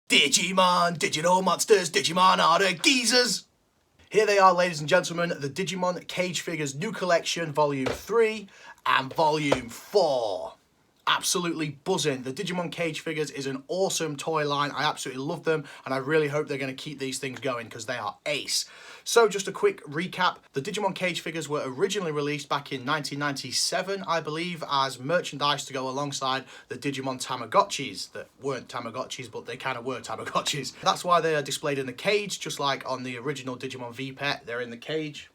Digimon, digital monsters, Digimon are the geezers. Here they are, ladies and gentlemen, the Digimon Cage Figures New Collection Volume 3 and Volume 4. Absolutely buzzing. The Digimon Cage Figures is an awesome toy line. I absolutely love them, and I really hope they're going to keep these things going because they are ace. So just a quick recap. The Digimon Cage Figures were originally released back in 1997, I believe, as merchandise to go alongside the Digimon Tamagotchis that weren't Tamagotchis, but they kind of were Tamagotchis. That's why they are displayed in the cage, just like on the original Digimon V-Pet, they're in the cage.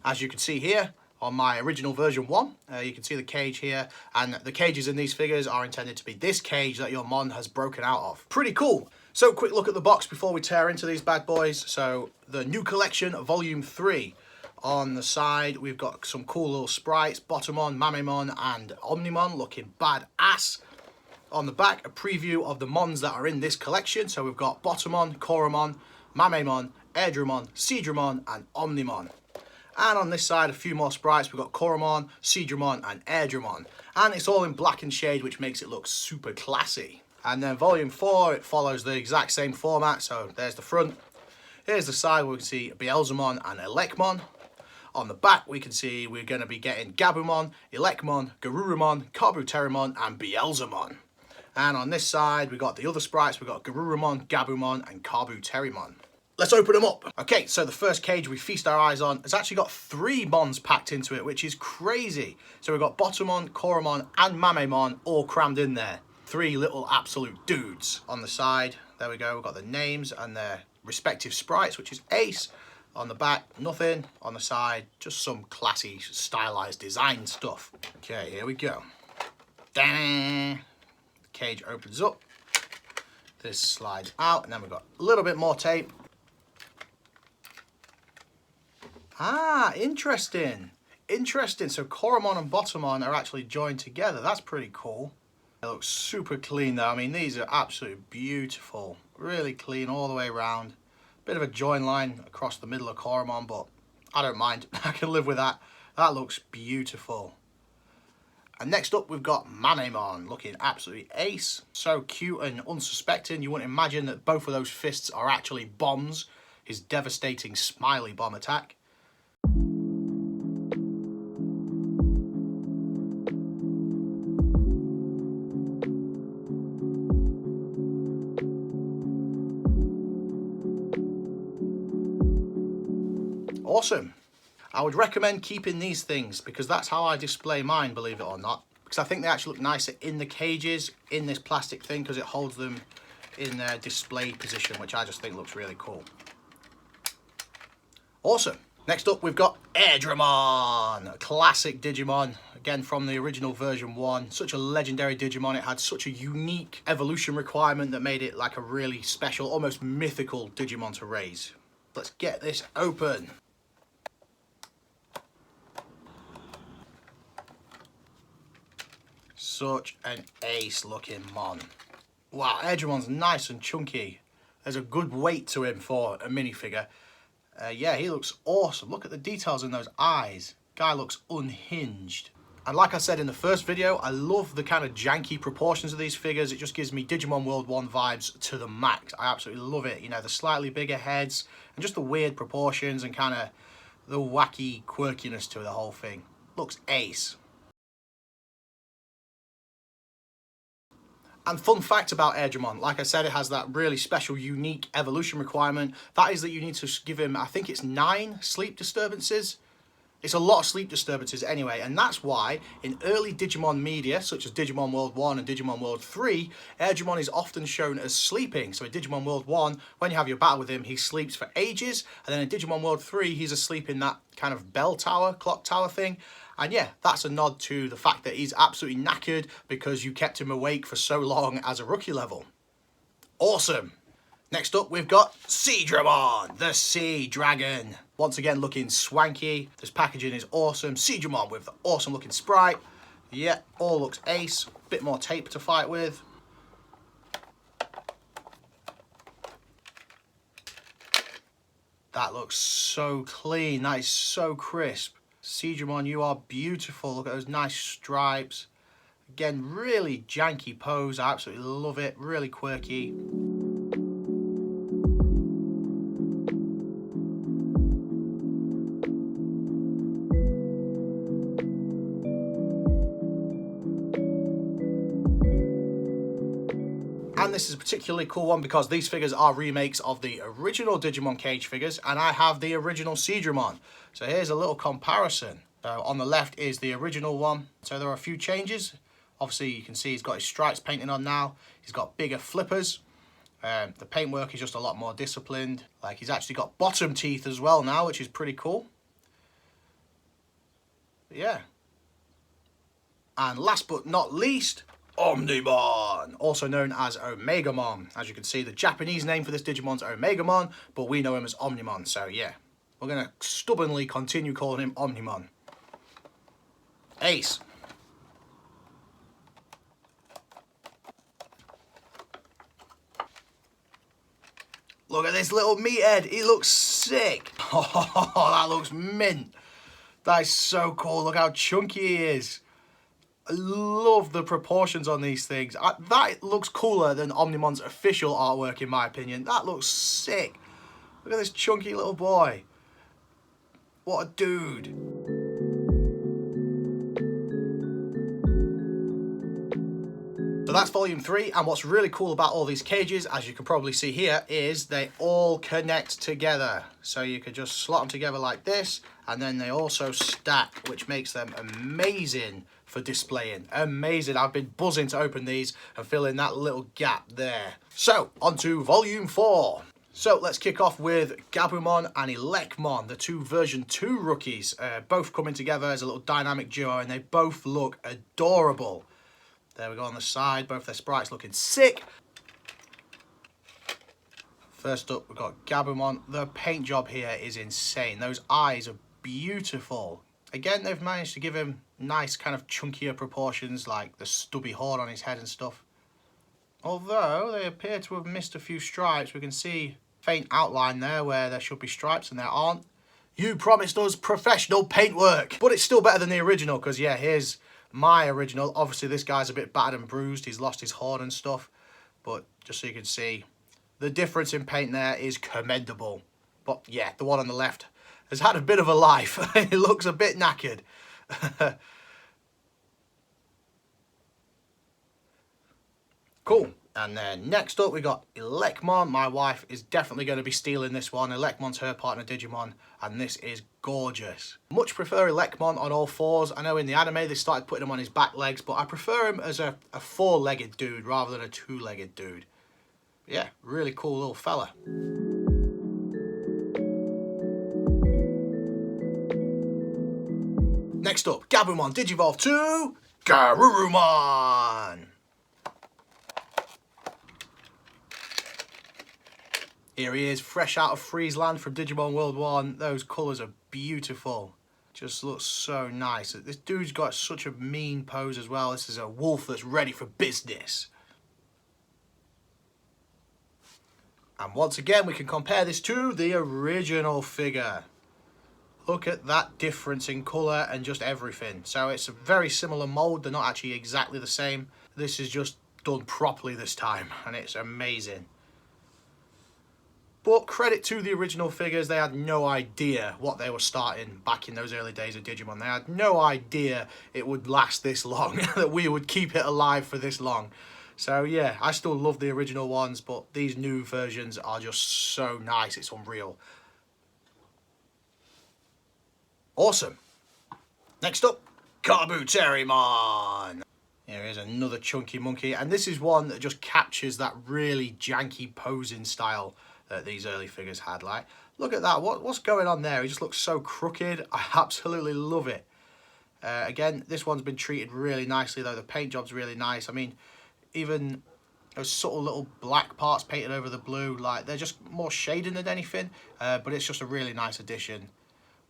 As you can see here, on my original version 1, you can see the cage here, and the cages in these figures are intended to be this cage that your Mon has broken out of. Pretty cool. So quick look at the box before we tear into these bad boys. So the New Collection Volume 3. On the side we've got some cool little sprites, Botamon, Mamemon and Omnimon looking badass. On the back, a preview of the Mons that are in this collection. So we've got Botamon, Coromon, Mamemon, Airdramon, Cedrimon and Omnimon. And on this side, a few more sprites. We've got Coromon, Cedrimon and Airdramon. And it's all in black and shade, which makes it look super classy. And then Volume 4, it follows the exact same format. So there's the front. Here's the side where we can see Beelzemon and Lekmon. On the back, we can see we're going to be getting Gabumon, Lekmon, Garurumon, Caraboo Terryman and Beelzemon. And on this side, we've got the other sprites. We've got Garurumon, Gabumon and Caraboo Terryman. Let's open them up. Okay, so the first cage we feast our eyes on has actually got 3 Mons packed into it, which is crazy. So we've got Botamon, Coromon and Mamemon all crammed in there. 3 little absolute dudes. On the side, there we go, we've got the names and their respective sprites, which is ace. On the back, nothing. On the side, just some classy, stylized design stuff. Okay, here we go. The cage opens up. This slides out, and then we've got a little bit more tape. Ah, interesting. Interesting. So Coromon and Botamon are actually joined together. That's pretty cool. It looks super clean though. I mean, these are absolutely beautiful. Really clean all the way around. Bit of a join line across the middle of Coromon, but I don't mind. I can live with that. That looks beautiful. And next up, we've got Mamemon, looking absolutely ace. So cute and unsuspecting. You wouldn't imagine that both of those fists are actually bombs. His devastating smiley bomb attack. Awesome. I would recommend keeping these things because that's how I display mine, believe it or not. Because I think they actually look nicer in the cages, in this plastic thing, because it holds them in their display position, which I just think looks really cool. Awesome. Next up, we've got Cedrimon, a classic Digimon, again from the original version 1. Such a legendary Digimon. It had such a unique evolution requirement that made it like a really special, almost mythical Digimon to raise. Let's get this open. Such an ace looking Mon. Wow, Cedrimon's nice and chunky. There's a good weight to him for a minifigure. Yeah, he looks awesome. Look at the details in those eyes. Guy looks unhinged. And like I said in the first video, I love the kind of janky proportions of these figures. It just gives me Digimon World 1 vibes to the max. I absolutely love it. You know, the slightly bigger heads and just the weird proportions and kind of the wacky quirkiness to the whole thing. Looks ace. And fun fact about Cedrimon, like I said, it has that really special, unique evolution requirement. That is that you need to give him, I think it's 9 sleep disturbances. It's a lot of sleep disturbances anyway, and that's why in early Digimon media, such as Digimon World 1 and Digimon World 3, Cedrimon is often shown as sleeping. So in Digimon World 1, when you have your battle with him, he sleeps for ages, and then in Digimon World 3, he's asleep in that kind of bell tower, clock tower thing. And yeah, that's a nod to the fact that he's absolutely knackered because you kept him awake for so long as a rookie level. Awesome. Next up, we've got Cedrimon the Sea Dragon. Once again, looking swanky. This packaging is awesome. Cedrimon with the awesome looking sprite. Yeah, all looks ace. Bit more tape to fight with. That looks so clean. That is so crisp. Cedrimon, you are beautiful. Look at those nice stripes. Again, really janky pose. I absolutely love it. Really quirky. And this is a particularly cool one because these figures are remakes of the original Digimon Cage figures, and I have the original Cedrimon. So here's a little comparison. On the left is the original one. So there are a few changes. Obviously you can see he's got his stripes painted on now. He's got bigger flippers. The paintwork is just a lot more disciplined. Like, he's actually got bottom teeth as well now, which is pretty cool. But yeah. And last but not least, Omniborne, also known as Omegamon. As you can see, the Japanese name for this Digimon's Omegamon, but we know him as Omnimon, so yeah. We're going to stubbornly continue calling him Omnimon. Ace. Look at this little meathead. He looks sick. Oh, that looks mint. That is so cool. Look how chunky he is. I love the proportions on these things. That looks cooler than Omnimon's official artwork, in my opinion. That looks sick. Look at this chunky little boy. What a dude. So that's volume 3, and what's really cool about all these cages, as you can probably see here, is they all connect together. So you could just slot them together like this, and then they also stack, which makes them amazing for displaying. Amazing. I've been buzzing to open these and fill in that little gap there. So, on to volume 4. So let's kick off with Gabumon and Lekma, the two version 2 rookies, both coming together as a little dynamic duo, and they both look adorable. There we go on the side, both their sprites looking sick. First up, we've got Gabumon. The paint job here is insane. Those eyes are beautiful. Again, they've managed to give him nice kind of chunkier proportions, like the stubby horn on his head and stuff. Although they appear to have missed a few stripes. We can see faint outline there where there should be stripes and there aren't. You promised us professional paintwork, but it's still better than the original, because yeah, here's my original. Obviously this guy's a bit battered and bruised, he's lost his horn and stuff, but just so you can see, the difference in paint there is commendable. But yeah, the one on the left has had a bit of a life. It looks a bit knackered. Cool. And then next up we got Lekma. My wife is definitely going to be stealing this one. Lekmon's her partner Digimon, and this is gorgeous. Much prefer Lekmon on all fours. I know in the anime they started putting him on his back legs, but I prefer him as a four-legged dude rather than a two-legged dude. Yeah, really cool little fella. Next up, Gabumon Digivolve to Caraboo. Here he is, fresh out of Friesland from Digimon World 1. Those colours are beautiful. Just looks so nice. This dude's got such a mean pose as well. This is a wolf that's ready for business. And once again, we can compare this to the original figure. Look at that difference in colour and just everything. So it's a very similar mould. They're not actually exactly the same. This is just done properly this time, and it's amazing. But credit to the original figures, they had no idea what they were starting back in those early days of Digimon. They had no idea it would last this long, that we would keep it alive for this long. So yeah, I still love the original ones, but these new versions are just so nice, it's unreal. Awesome. Next up, Caraboo Terryman. Here is another chunky monkey, and this is one that just captures that really janky posing style that these early figures had. Like, look at that, what's going on there? He just looks so crooked. I absolutely love it. Again, this one's been treated really nicely though. The paint job's really nice. I mean, even those subtle little black parts painted over the blue, like, they're just more shading than anything, but it's just a really nice addition.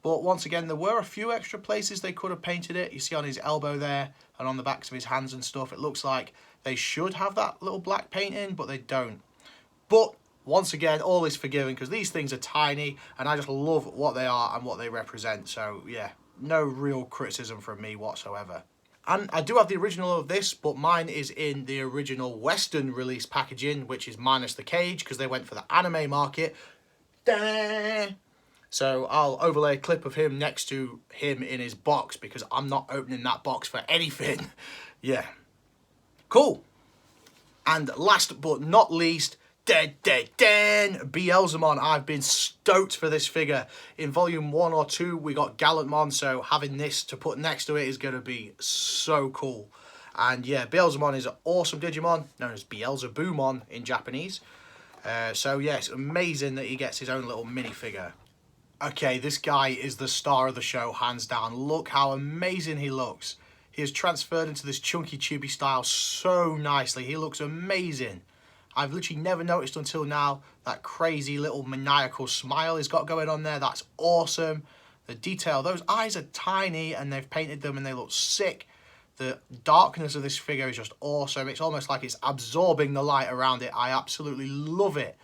But once again, there were a few extra places they could have painted it. You see on his elbow there and on the backs of his hands and stuff, it looks like they should have that little black paint in, but they don't. But once again, all is forgiven because these things are tiny and I just love what they are and what they represent. So yeah, no real criticism from me whatsoever. And I do have the original of this, but mine is in the original Western release packaging, which is minus the cage because they went for the anime market. Da! So I'll overlay a clip of him next to him in his box because I'm not opening that box for anything. Yeah. Cool. And last but not least, Beelzemon. I've been stoked for this figure. In volume 1 or 2 we got Gabumon, so having this to put next to it is going to be so cool. And yeah, Beelzemon is an awesome Digimon, known as Beelzebumon in Japanese. So yeah, it's amazing that he gets his own little minifigure. Okay, this guy is the star of the show, hands down. Look how amazing he looks. He has transferred into this chunky chibi style so nicely. He looks amazing. I've literally never noticed until now that crazy little maniacal smile he's got going on there. That's awesome. The detail, those eyes are tiny and they've painted them and they look sick. The darkness of this figure is just awesome. It's almost like it's absorbing the light around it. I absolutely love it.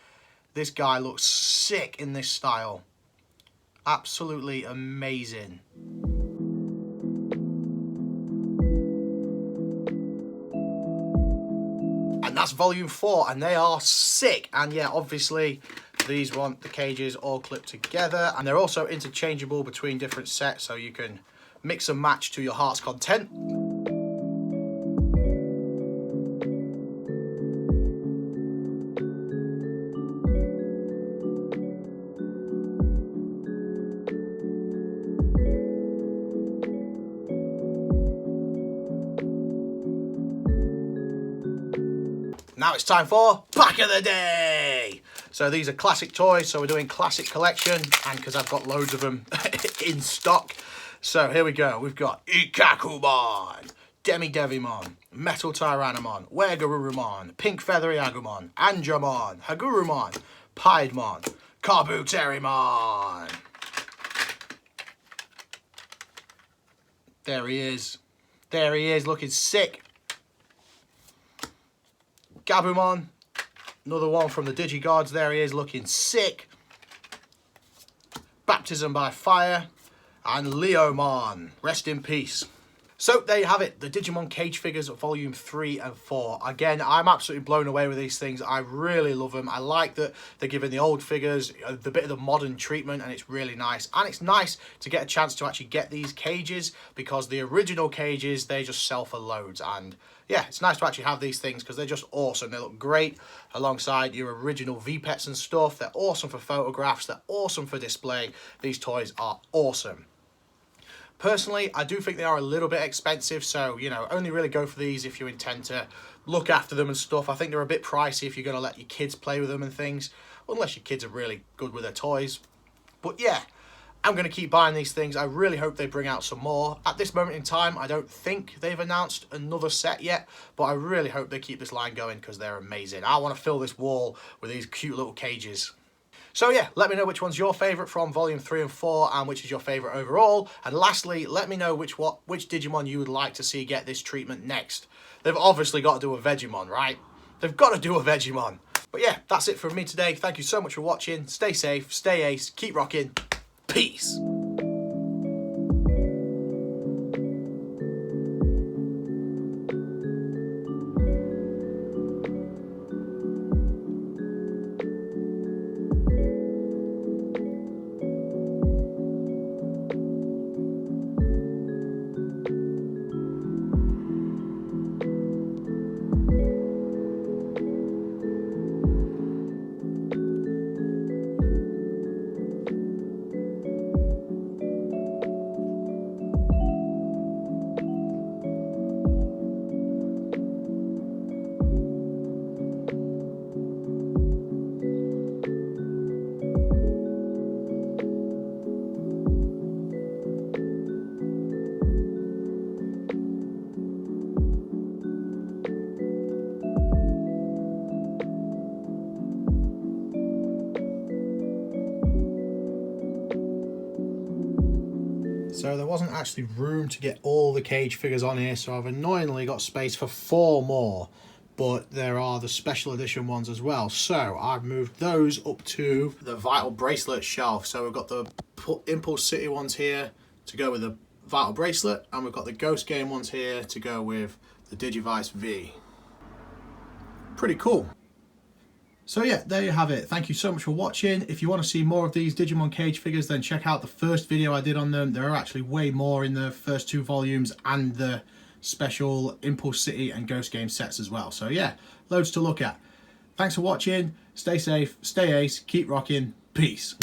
This guy looks sick in this style. Absolutely amazing. And that's volume 4, and they are sick. And yeah, obviously these want the cages all clipped together, and they're also interchangeable between different sets, so you can mix and match to your heart's content. Now it's time for Pack of the Day. So these are classic toys, so we're doing classic collection, and because I've got loads of them in stock. So here we go. We've got Ikakumon, Devimon, Metal Tyrannomon, Wegarurumon, Pink Feathery Agumon, Angemon, Hagurumon, Piedmon, Caraboo Terryman. There he is. There he is, looking sick. Gabumon, another one from the Digigods. There he is, looking sick. Baptism by Fire, and Leomon, rest in peace. So there you have it, the Digimon Cage Figures volume 3 and 4. Again, I'm absolutely blown away with these things. I really love them. I like that they're giving the old figures the bit of the modern treatment, and it's really nice. And it's nice to get a chance to actually get these cages, because the original cages, they just sell for loads. And yeah, it's nice to actually have these things because they're just awesome. They look great alongside your original V-Pets and stuff. They're awesome for photographs. They're awesome for display. These toys are awesome. Personally, I do think they are a little bit expensive, so, you know, only really go for these if you intend to look after them and stuff. I think they're a bit pricey if you're going to let your kids play with them and things, unless your kids are really good with their toys. But yeah, I'm going to keep buying these things. I really hope they bring out some more. At this moment in time, I don't think they've announced another set yet, but I really hope they keep this line going because they're amazing. I want to fill this wall with these cute little cages. So yeah, let me know which one's your favourite from volume 3 and 4 and which is your favourite overall. And lastly, let me know which Digimon you would like to see get this treatment next. They've obviously got to do a Vegemon, right? They've got to do a Vegemon. But yeah, that's it from me today. Thank you so much for watching. Stay safe, stay ace, keep rocking. Peace. So there wasn't actually room to get all the cage figures on here, so I've annoyingly got space for 4 more, but there are the special edition ones as well. So I've moved those up to the Vital Bracelet shelf. So we've got the Impulse City ones here to go with the Vital Bracelet, and we've got the Ghost Game ones here to go with the Digivice V. Pretty cool. So yeah, there you have it. Thank you so much for watching. If you want to see more of these Digimon Cage figures, then check out the first video I did on them. There are actually way more in the first 2 volumes and the special Impulse City and Ghost Game sets as well. So yeah, loads to look at. Thanks for watching. Stay safe, stay ace, keep rocking. Peace.